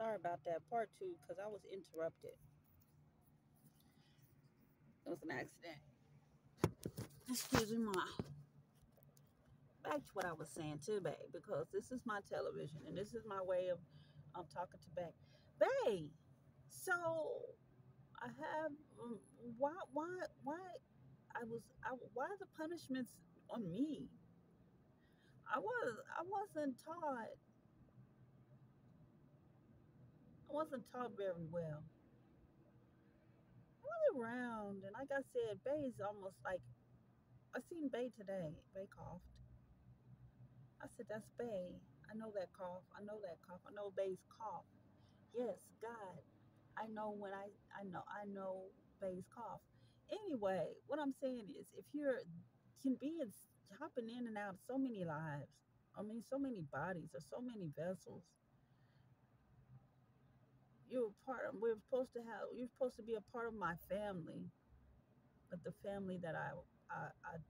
Sorry about that. Part two, because I was interrupted. It was an accident. Excuse me, ma. Back to what I was saying too, babe, because this is my television and this is my way of talking to babe. Babe, so I have why why the punishments on me? I wasn't taught very well. I was around and like I said, Bay is almost like I seen Bay today. Bay coughed. I said, that's Bay. I know that cough. I know that cough. I know Bay's cough. Yes, God. I know Bay's cough. Anyway, what I'm saying is if you're can be in, hopping in and out of so many lives, I mean so many bodies or so many vessels, you're supposed to be a part of my family, but the family that I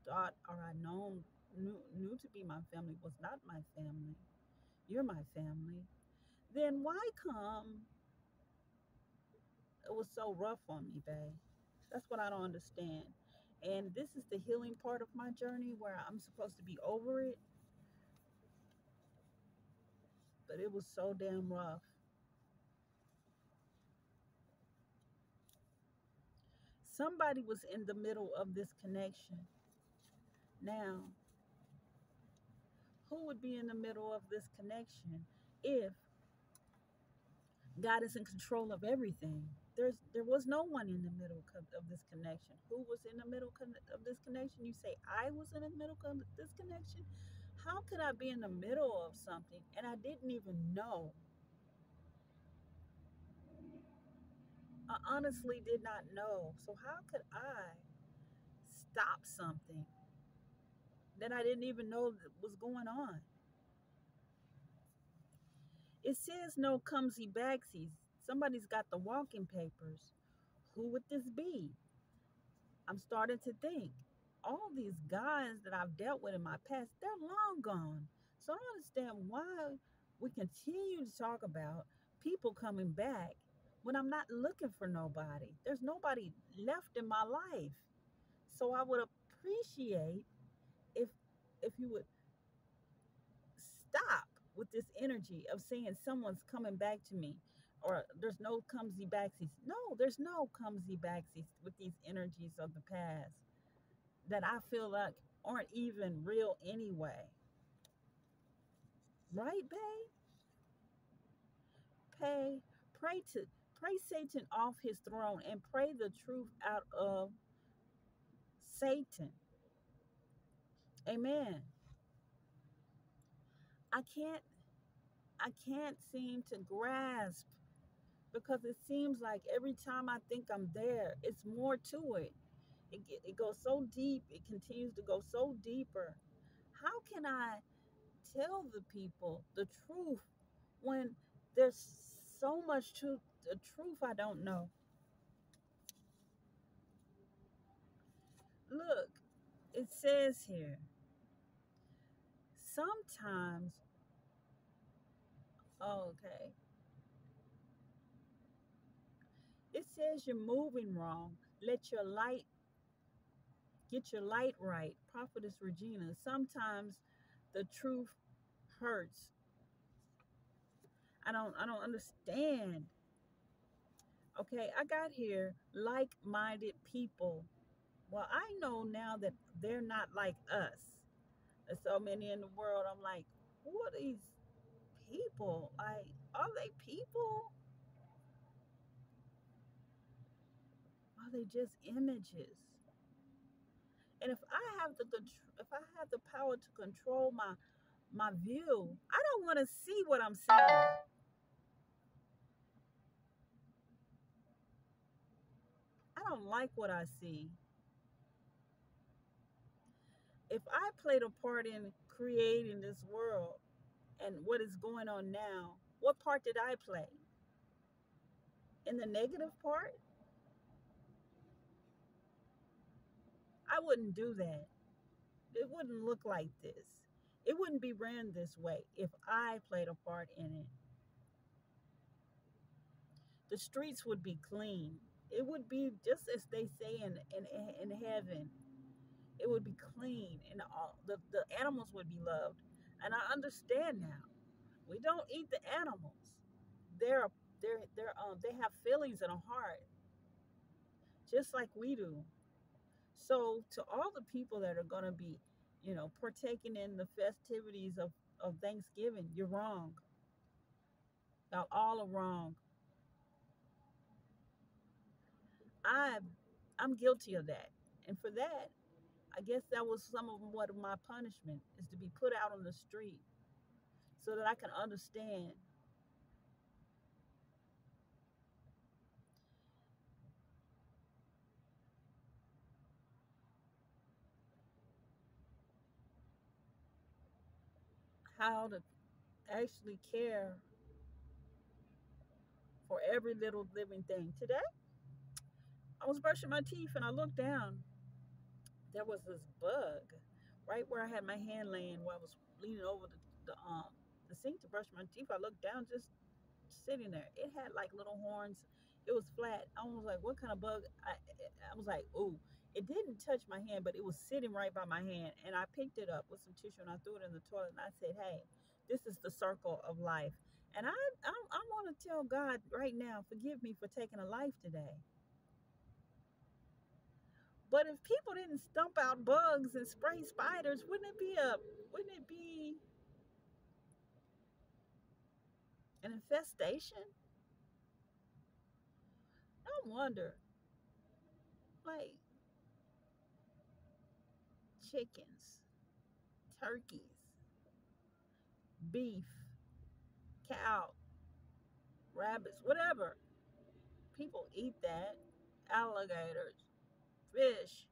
thought or I known knew to be my family was not my family. You're my family. Then why come it was so rough on me, babe? That's what I don't understand. And this is the healing part of my journey where I'm supposed to be over it, but it was so damn rough. Somebody was in the middle of this connection. Now, who would be in the middle of this connection if God is in control of everything? There was no one in the middle of this connection. Who was in the middle of this connection? You say I was in the middle of this connection. How could I be in the middle of something and I didn't even know? I honestly did not know. So how could I stop something that I didn't even know that was going on? It says no cumsy backsies. Somebody's got the walking papers. Who would this be? I'm starting to think. All these guys that I've dealt with in my past, they're long gone. So I don't understand why we continue to talk about people coming back when I'm not looking for nobody. There's nobody left in my life. So I would appreciate if you would stop with this energy of saying someone's coming back to me or there's no clumsy backsies. No, there's no clumsy backsies with these energies of the past that I feel like aren't even real anyway. Right, babe? Pay, pray Satan off his throne and pray the truth out of Satan. Amen. I can't I can't seem to grasp because it seems like every time I think I'm there, it's more to it. It goes so deep, it continues to go so deeper. How can I tell the people the truth when there's so much to the truth I don't know? Look, it says here, sometimes, oh, okay, it says you're moving wrong. Let your light, get your light right. Prophetess Regina, sometimes the truth hurts. I don't understand. Okay, I got here like-minded people. Well, I know now that they're not like us. There's so many in the world. I'm like, who are these people? Like, are they people? Are they just images? And if I have the power to control my view, I don't want to see what I'm seeing. I don't like what I see. If I played a part in creating this world and what is going on now, what part did I play? In the negative part? I wouldn't do that. It wouldn't look like this. It wouldn't be ran this way if I played a part in it. The streets would be clean. It would be just as they say in heaven. It would be clean, and all the animals would be loved. And I understand now. We don't eat the animals. They're they have feelings and a heart, just like we do. So to all the people that are going to be, partaking in the festivities of Thanksgiving, you're wrong. Y'all all are wrong. I I'm guilty of that. And for that, I guess that was some of what my punishment is, to be put out on the street so that I can understand how to actually care for every little living thing. Today, I was brushing my teeth and I looked down. There was this bug right where I had my hand laying, where I was leaning over the sink to brush my teeth. I looked down, just sitting there. It had like little horns. It was flat. I was like, what kind of bug? I was like, ooh. It didn't touch my hand, but it was sitting right by my hand. And I picked it up with some tissue and I threw it in the toilet. And I said, hey, this is the circle of life. And I want to tell God right now, forgive me for taking a life today. But if people didn't stump out bugs and spray spiders, wouldn't it be an infestation? I wonder, like chickens, turkeys, beef, cow, rabbits, whatever. People eat that. Alligators, fish.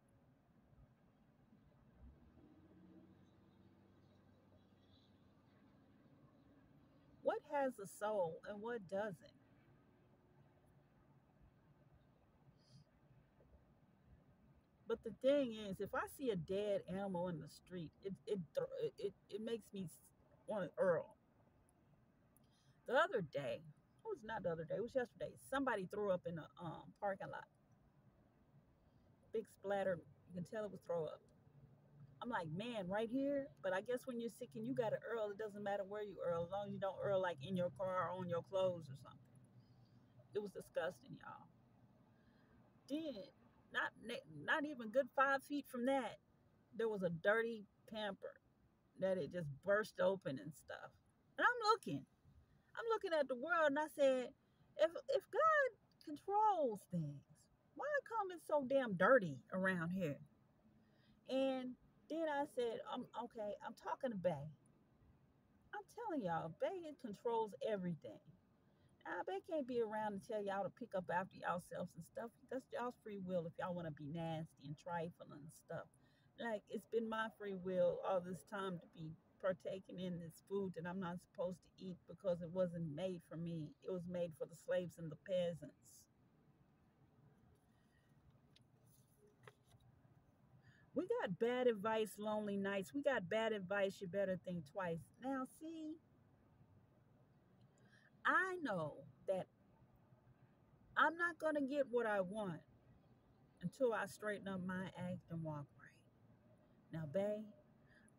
What has a soul and what doesn't? But the thing is, if I see a dead animal in the street, it makes me want to hurl. The other day, it was not the other day, it was yesterday. Somebody threw up in the parking lot. Big splatter. You can tell it was throw up. I'm like, man, right here. But I guess when you're sick and you got to earl, it doesn't matter where you earl, as long as you don't earl like in your car or on your clothes or something. It was disgusting, y'all. Then, not not even good 5 feet from that, there was a dirty pamper that it just burst open and stuff. And I'm looking at the world, and I said, if God controls things, why come it's so damn dirty around here? And then I said, okay, I'm talking to Bay. I'm telling y'all, Bay controls everything. Bay can't be around to tell y'all to pick up after yourselves and stuff. That's y'all's free will if y'all want to be nasty and trifling and stuff. Like, it's been my free will all this time to be partaking in this food that I'm not supposed to eat because it wasn't made for me. It was made for the slaves and the peasants. We got bad advice, lonely nights. We got bad advice, you better think twice. Now, see, I know that I'm not going to get what I want until I straighten up my act and walk right. Now, Bay,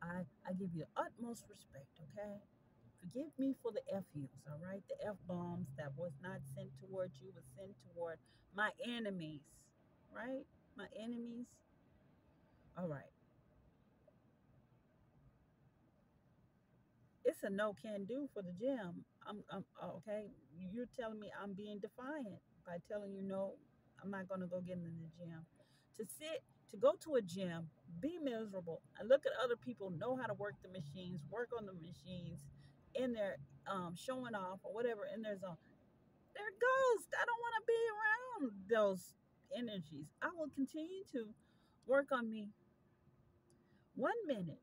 I give you the utmost respect, okay? Forgive me for the F U's, all right? The F bombs that was not sent toward you, was sent toward my enemies, right? My enemies. All right. It's a no can do for the gym. Okay. You're telling me I'm being defiant by telling you no, I'm not going to go get in the gym. To go to a gym, be miserable, and look at other people know how to work the machines, work on the machines, in their showing off or whatever in their zone. They're ghosts. I don't want to be around those energies. I will continue to work on me. 1 minute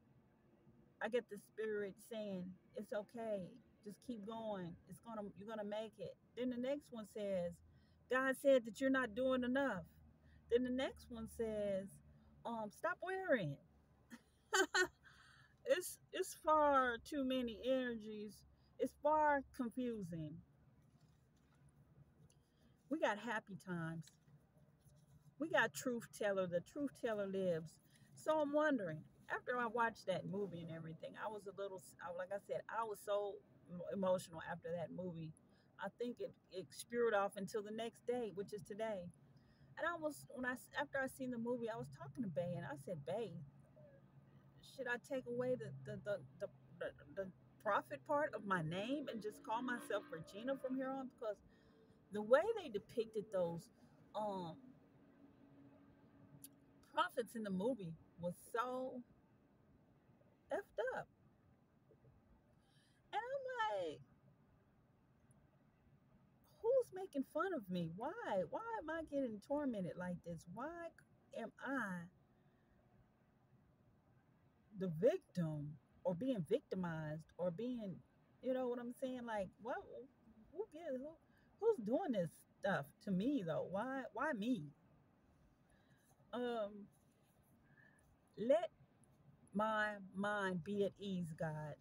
I get the spirit saying, it's okay. Just keep going. You're gonna make it. Then the next one says, God said that you're not doing enough. Then the next one says, stop wearing. It's far too many energies. It's far confusing. We got happy times. We got truth teller. The truth teller lives. So I'm wondering, after I watched that movie and everything, I was a little, like I said, I was so emotional after that movie. I think it spewed off until the next day, which is today. And I was, after I seen the movie, I was talking to Bay and I said, Bay, should I take away the prophet part of my name and just call myself Regina from here on? Because the way they depicted those um prophets in the movie was so effed up. And I'm like, who's making fun of me? Why? Why am I getting tormented like this? Why am I the victim or being victimized or being, you know what I'm saying? Like, what? Who gives? Who's doing this stuff to me though? Why me? Um, let my mind be at ease, God.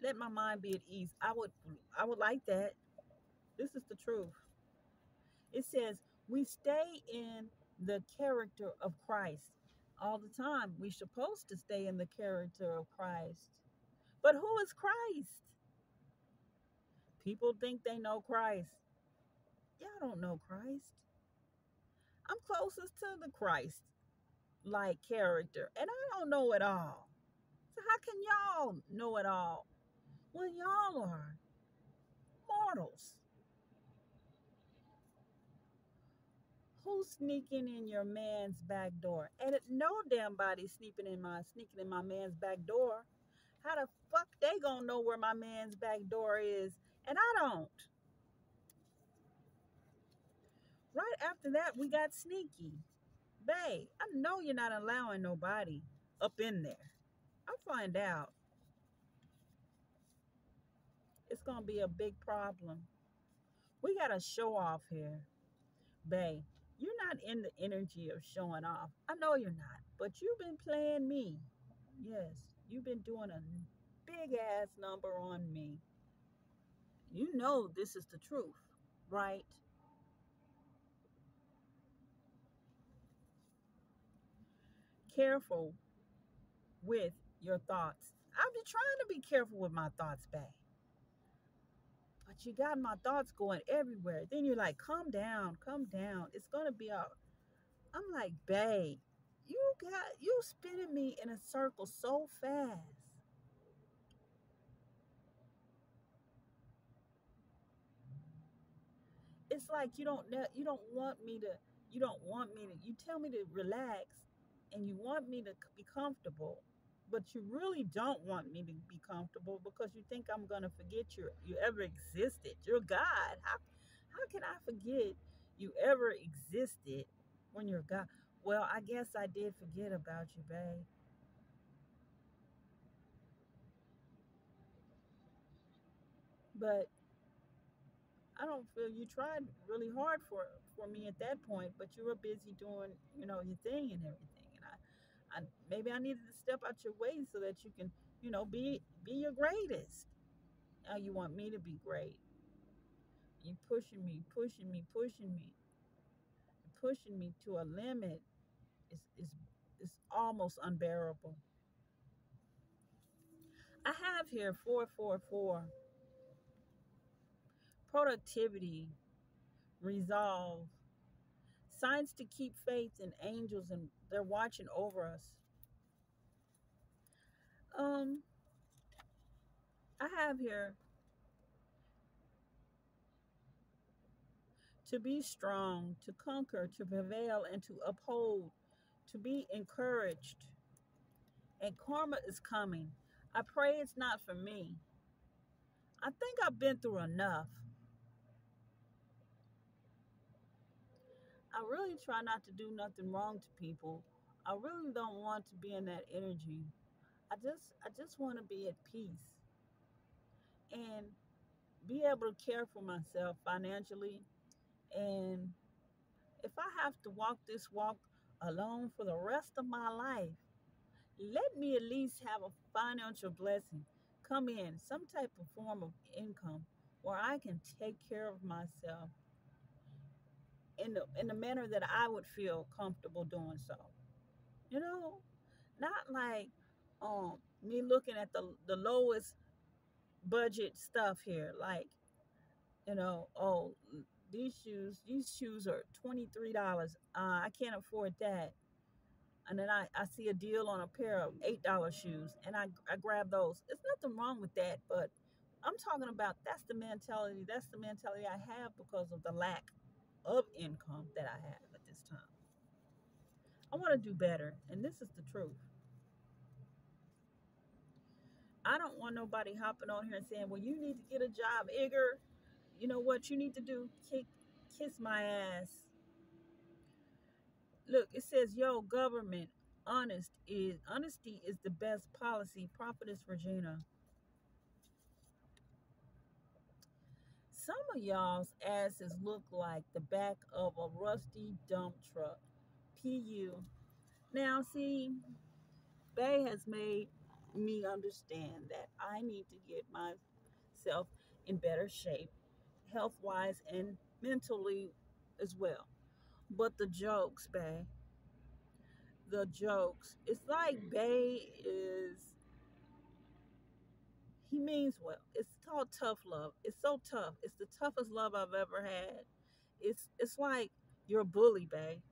Let my mind be at ease. I would like that. This is the truth. It says we stay in the character of Christ all the time. We're supposed to stay in the character of Christ. But who is Christ? People think they know Christ. Y'all don't know Christ. I'm closest to the Christ like character, and I don't know it all. So how can y'all know it all when y'all are mortals? Who's sneaking in your man's back door? And no damn body sneaking in my man's back door. How the fuck they gonna know where my man's back door is? And I don't. Right after that, we got sneaky. Bae, I know you're not allowing nobody up in there. I'll find out. It's gonna be a big problem. We got to show off here. Bae, you're not in the energy of showing off. I know you're not, but you've been playing me. Yes, you've been doing a big ass number on me. You know this is the truth, right? Careful with your thoughts. I'm just trying to be careful with my thoughts, babe. But you got my thoughts going everywhere. Then you're like, calm down, calm down. It's gonna be all. I'm like, babe, you spinning me in a circle so fast. It's like you don't want me to, you tell me to relax and you want me to be comfortable, but you really don't want me to be comfortable because you think I'm going to forget you ever existed. You're God. How can I forget you ever existed when you're God? Well, I guess I did forget about you, babe. But I don't feel you tried really hard for me at that point, but you were busy doing, your thing and everything. And I maybe I needed to step out your way so that you can, be your greatest. Now you want me to be great. You pushing me to a limit. It's almost unbearable. I have here 444 productivity, resolve, signs to keep faith in angels and they're watching over us. Um, I have here to be strong, to conquer, to prevail, and to uphold, to be encouraged. And karma is coming. I pray it's not for me. I think I've been through enough. I really try not to do nothing wrong to people. I really don't want to be in that energy. I just want to be at peace and be able to care for myself financially. And if I have to walk this walk alone for the rest of my life, let me at least have a financial blessing come in, some type of form of income where I can take care of myself in the manner that I would feel comfortable doing so. You know, not like me looking at the lowest budget stuff here, like, oh, these shoes are $23. I can't afford that. And then I see a deal on a pair of $8 shoes, and I grab those. There's nothing wrong with that, but I'm talking about that's the mentality. That's the mentality I have because of the lack of income that I have at this time. I want to do better, and this is the truth. I don't want nobody hopping on here and saying, "Well, you need to get a job, Igor. You know what you need to do? Kiss my ass." Look, it says, "Yo, government, honesty is the best policy." Prophetess Regina. Some of y'all's asses look like the back of a rusty dump truck. PU. Now, see, Bay has made me understand that I need to get myself in better shape, health wise and mentally as well. But the jokes, Bay, the jokes. It's like Bay he means well. It's called tough love. It's so tough. It's the toughest love I've ever had. It's like you're a bully, Bay.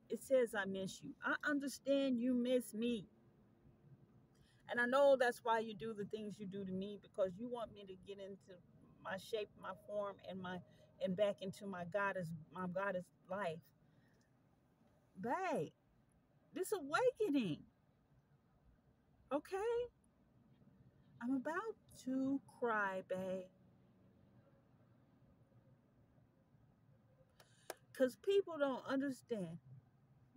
It says I miss you. I understand you miss me. And I know that's why you do the things you do to me, because you want me to get into my shape, my form, and back into my goddess life. Babe, this awakening, okay? I'm about to cry, babe. Because people don't understand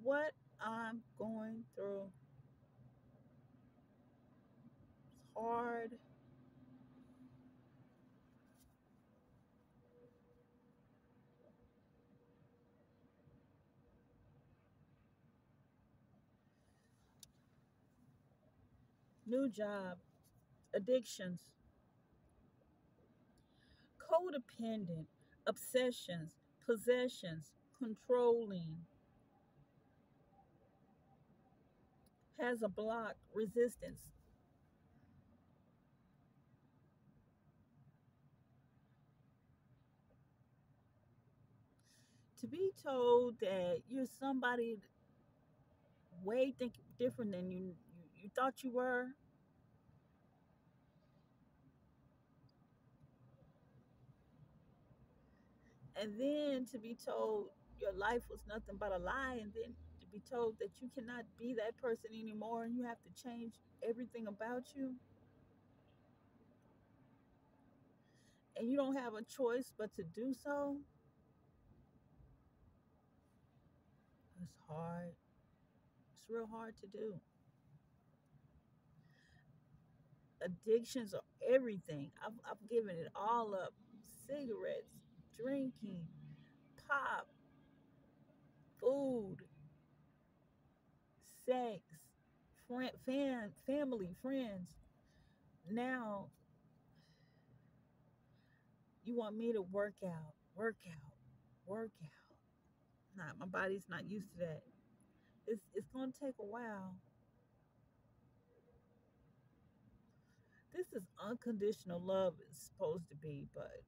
what I'm going through. It's hard. New job, addictions, codependent, obsessions, possessions, controlling, has a block, resistance. To be told that you're somebody way different than you thought you were, and then to be told your life was nothing but a lie, and then to be told that you cannot be that person anymore and you have to change everything about you, and you don't have a choice but to do so. It's hard. It's real hard to do. Addictions are everything. I've given it all up: cigarettes, drinking, pop, food, sex, family, friends. Now you want me to work out, work out. Nah, my body's not used to that. It's gonna take a while. This is unconditional love is supposed to be, but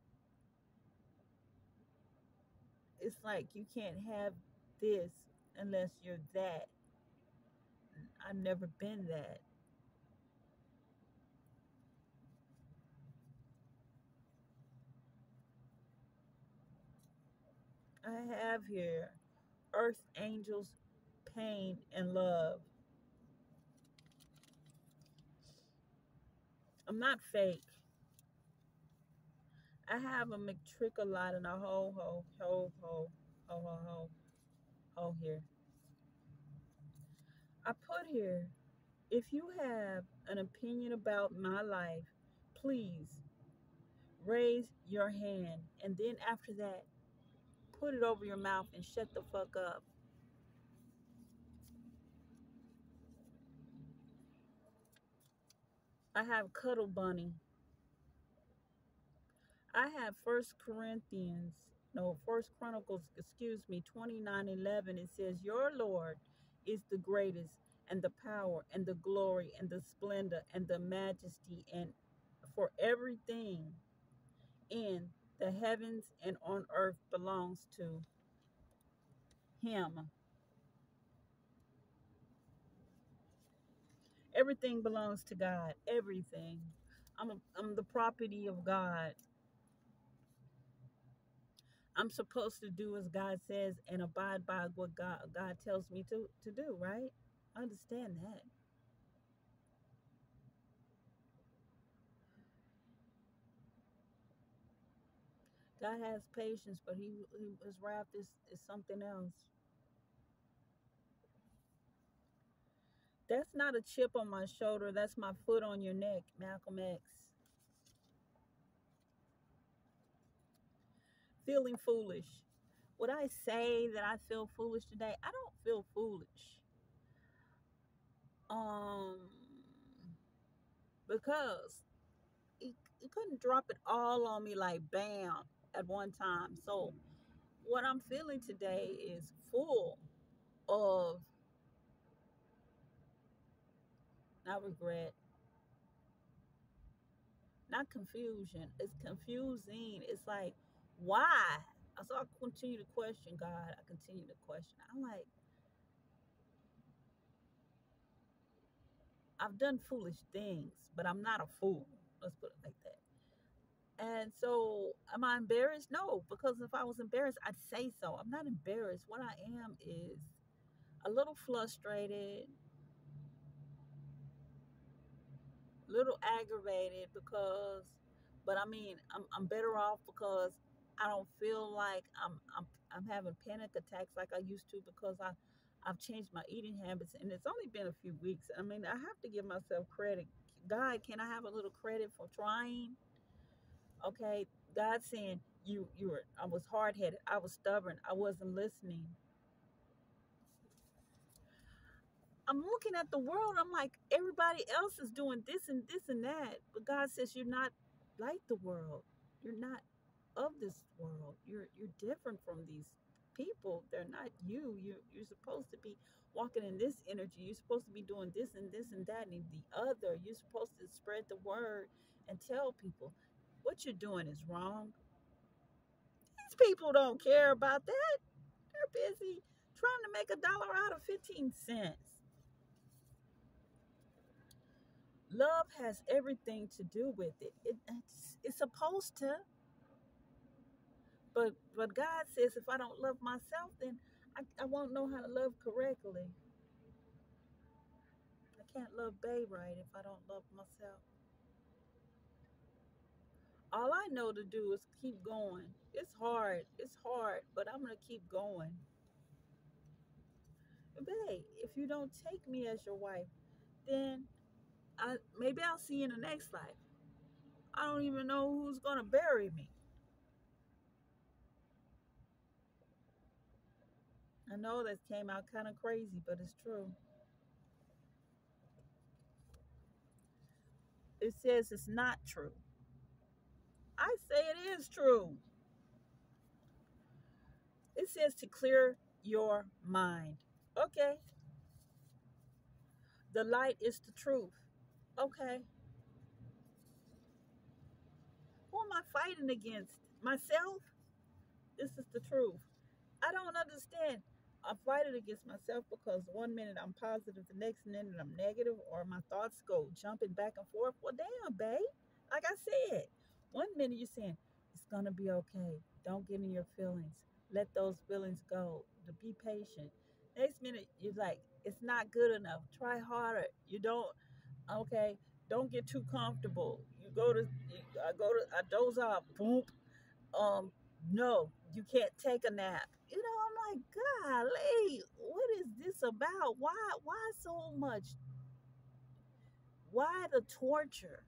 it's like you can't have this unless you're that. I've never been that. I have here earth angels, pain and love. I'm not fake. I have a McTrickolot and a ho here. I put here, if you have an opinion about my life, please raise your hand. And then after that, put it over your mouth and shut the fuck up. I have Cuddle Bunny. I have First Chronicles, excuse me, 29:11. It says, "Your Lord is the greatest, and the power, and the glory, and the splendor, and the majesty, and for everything in the heavens and on earth belongs to Him." Everything belongs to God. Everything. I'm the property of God. I'm supposed to do as God says and abide by what God tells me to do, right? I understand that. God has patience, but his wrath is something else. That's not a chip on my shoulder. That's my foot on your neck, Malcolm X. Feeling foolish. Would I say that I feel foolish today? I don't feel foolish. Um, because he couldn't drop it all on me like bam at one time. So what I'm feeling today is full of not regret, not confusion. It's confusing. It's like, why? So I continue to question God. I continue to question. I'm like, I've done foolish things, but I'm not a fool. Let's put it like that. And so, am I embarrassed? No, because if I was embarrassed, I'd say so. I'm not embarrassed. What I am is a little frustrated, little aggravated because, but I mean, I'm better off because I don't feel like I'm having panic attacks like I used to because I've changed my eating habits and it's only been a few weeks. I mean, I have to give myself credit. God, can I have a little credit for trying? Okay, God saying you were I was hard headed, I was stubborn, I wasn't listening. I'm looking at the world. I'm like, everybody else is doing this and this and that. But God says you're not like the world. You're not of this world. You're different from these people. They're not you. You're supposed to be walking in this energy. You're supposed to be doing this and that and the other. You're supposed to spread the word and tell people what you're doing is wrong. These people don't care about that. They're busy trying to make $1 out of 15 cents. Love has everything to do with it. It's supposed to, but God says if I don't love myself, then I won't know how to love correctly. I can't love Bay right if I don't love myself. All I know to do is keep going. It's hard, but I'm gonna keep going. Babe, if you don't take me as your wife, then maybe I'll see you in the next life. I don't even know who's gonna bury me. I know that came out kind of crazy, but it's true. It says it's not true. I say it is true. It says to clear your mind. Okay. The light is the truth. Okay. Who am I fighting against? Myself? This is the truth. I don't understand. I'm fighting against myself because one minute I'm positive, the next minute I'm negative, or my thoughts go jumping back and forth. Well, damn, babe. Like I said, one minute you're saying, it's going to be okay. Don't get in your feelings. Let those feelings go. To be patient. Next minute, you're like, it's not good enough. Try harder. You don't, okay, don't get too comfortable. I doze off. Boom, um no, you can't take a nap. I'm like, golly, what is this about? Why so much? Why the torture?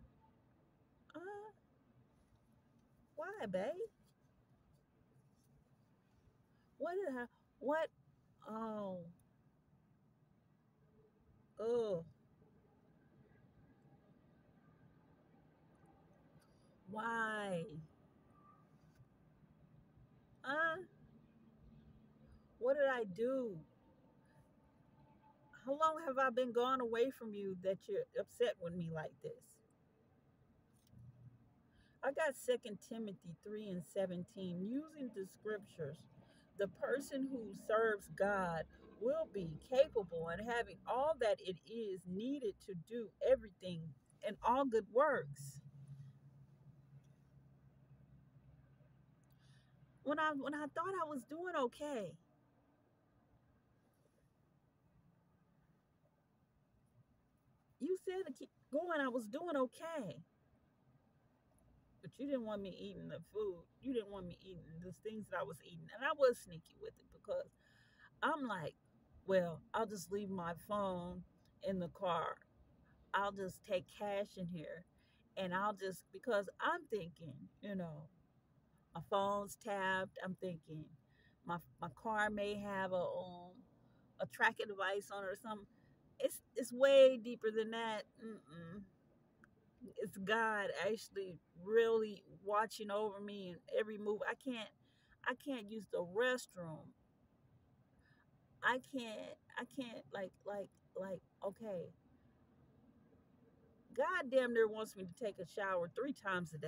uh why, babe? What? Oh, oh, why? I do? How long have I been gone away from you that you're upset with me like this? I got Second Timothy 3 and 17. Using the scriptures, the person who serves God will be capable and having all that it is needed to do everything and all good works. When I thought I was doing okay, you said to keep going. I was doing okay, but you didn't want me eating the food. You didn't want me eating the things that I was eating, and I was sneaky with it because I'm like, well, I'll just leave my phone in the car. I'll just take cash in here, and I'll just because I'm thinking, my phone's tapped. I'm thinking my car may have a tracking device on it or something. It's way deeper than that. Mm-mm. It's God actually really watching over me and every move. I can't use the restroom. I can't like okay. God damn near wants me to take a shower 3 times a day.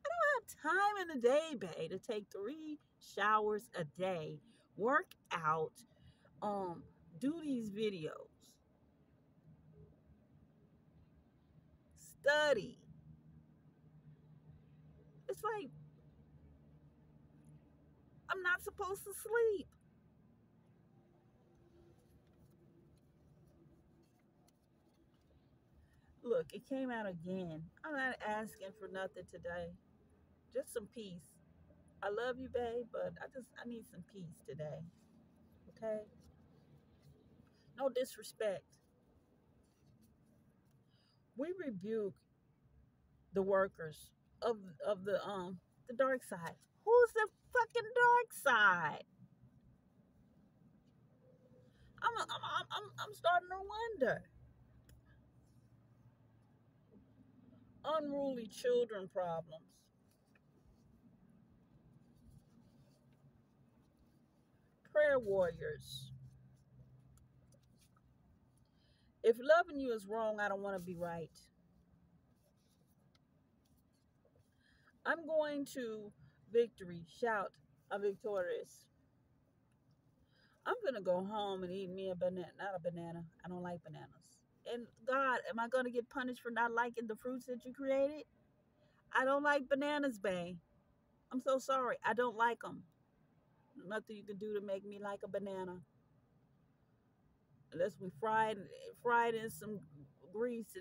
I don't have time in the day, babe, to take 3 showers a day, work out, um, do these videos, study. It's like I'm not supposed to sleep. Look, it came out again. I'm not asking for nothing today. Just some peace. I love you, babe, but I need some peace today. Okay? No disrespect. We rebuke the workers of the dark side. Who's the fucking dark side? I'm starting to wonder. Unruly children problems. Prayer warriors. If loving you is wrong, I don't want to be right. I'm going to victory. Shout, I'm victorious. I'm gonna go home and eat me a banana. Not a banana. I don't like bananas. And God, am I gonna get punished for not liking the fruits that you created? I don't like bananas, babe. I'm so sorry. I don't like them. Nothing you can do to make me like a banana. Unless we fried in some grease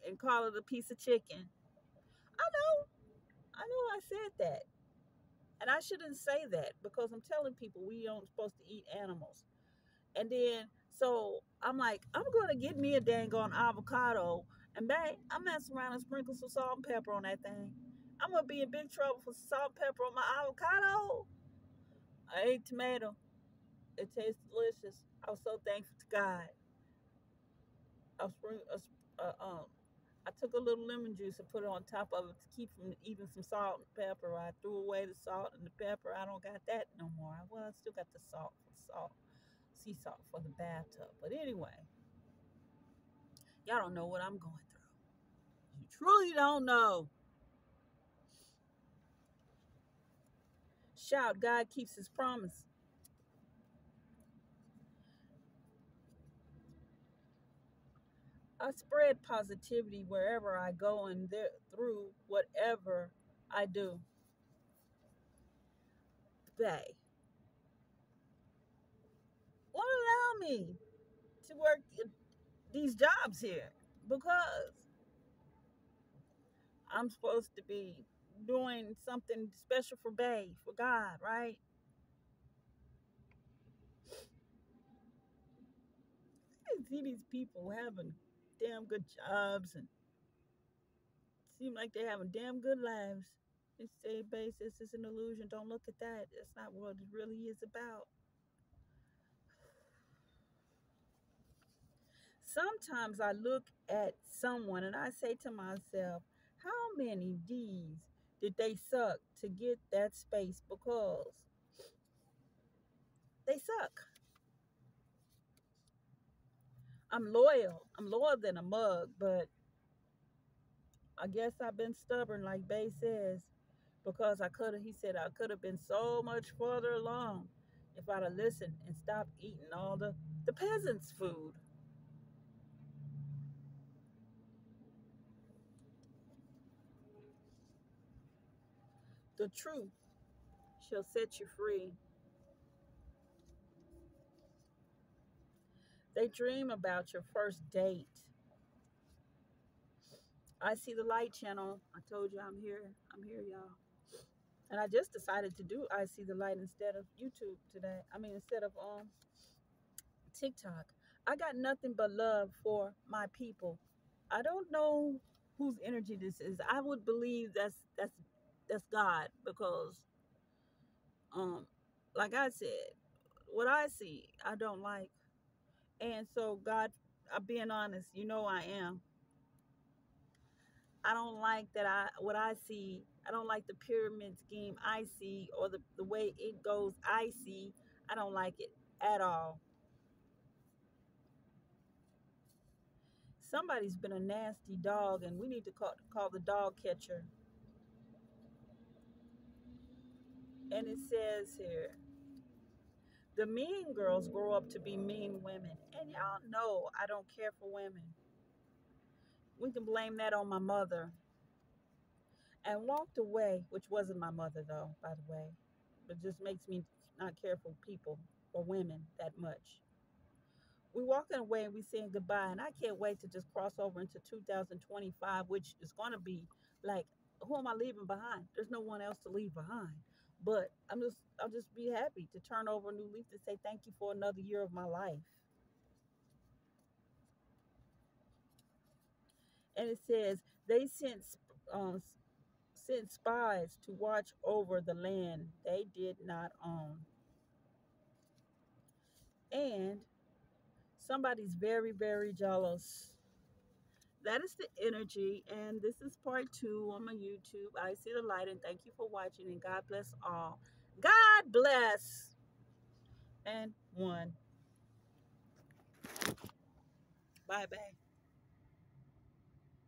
and call it a piece of chicken. I know. I know I said that. And I shouldn't say that because I'm telling people we aren't supposed to eat animals. And then so I'm like, I'm gonna get me a dang on avocado. And bang, I mess around and sprinkle some salt and pepper on that thing. I'm gonna be in big trouble for salt and pepper on my avocado. I ate tomato. It tastes delicious. I was so thankful to God. I spring, I took a little lemon juice and put it on top of it to keep from eating some salt and pepper. I threw away the salt and the pepper. I don't got that no more. Well, I still got the salt, sea salt for the bathtub. But anyway, y'all don't know what I'm going through. You truly don't know. Shout, God keeps his promise. I spread positivity wherever I go and through whatever I do. They won't allow me to work these jobs here because I'm supposed to be doing something special for Bay, for God, right? I see these people having damn good jobs and seem like they're having damn good lives. They say basis is an illusion. Don't look at that. That's not what it really is about. Sometimes I look at someone and I say to myself, how many D's did they suck to get that space? Because They suck. I'm loyal. I'm loyal than a mug, but I guess I've been stubborn, like Bay says, because I could have. He said I could have been so much further along if I'd have listened and stopped eating all the peasants' food. The truth shall set you free. They dream about your first date. I see the light channel. I told you I'm here. I'm here, y'all. And I just decided to do I see the light instead of YouTube today. I mean, instead of TikTok. I got nothing but love for my people. I don't know whose energy this is. I would believe that's God because um like I said, what I see I don't like. And so God, I'm being honest, you know I am. I don't like that I what I see. I don't like the pyramid scheme I see or the way it goes I see. I don't like it at all. Somebody's been a nasty dog and we need to call the dog catcher. And it says here, the mean girls grow up to be mean women. And y'all know I don't care for women. We can blame that on my mother. And walked away, which wasn't my mother though, by the way. But just makes me not care for people or women that much. We walking away and we saying goodbye, and I can't wait to just cross over into 2025, which is going to be like, who am I leaving behind? There's no one else to leave behind. But I'll just be happy to turn over a new leaf to say thank you for another year of my life. And it says they um, sent spies to watch over the land they did not own, and somebody's very jealous. That is the energy, and this is part two on my YouTube. I see the light, and thank you for watching, and God bless all. God bless. And one. Bye bye.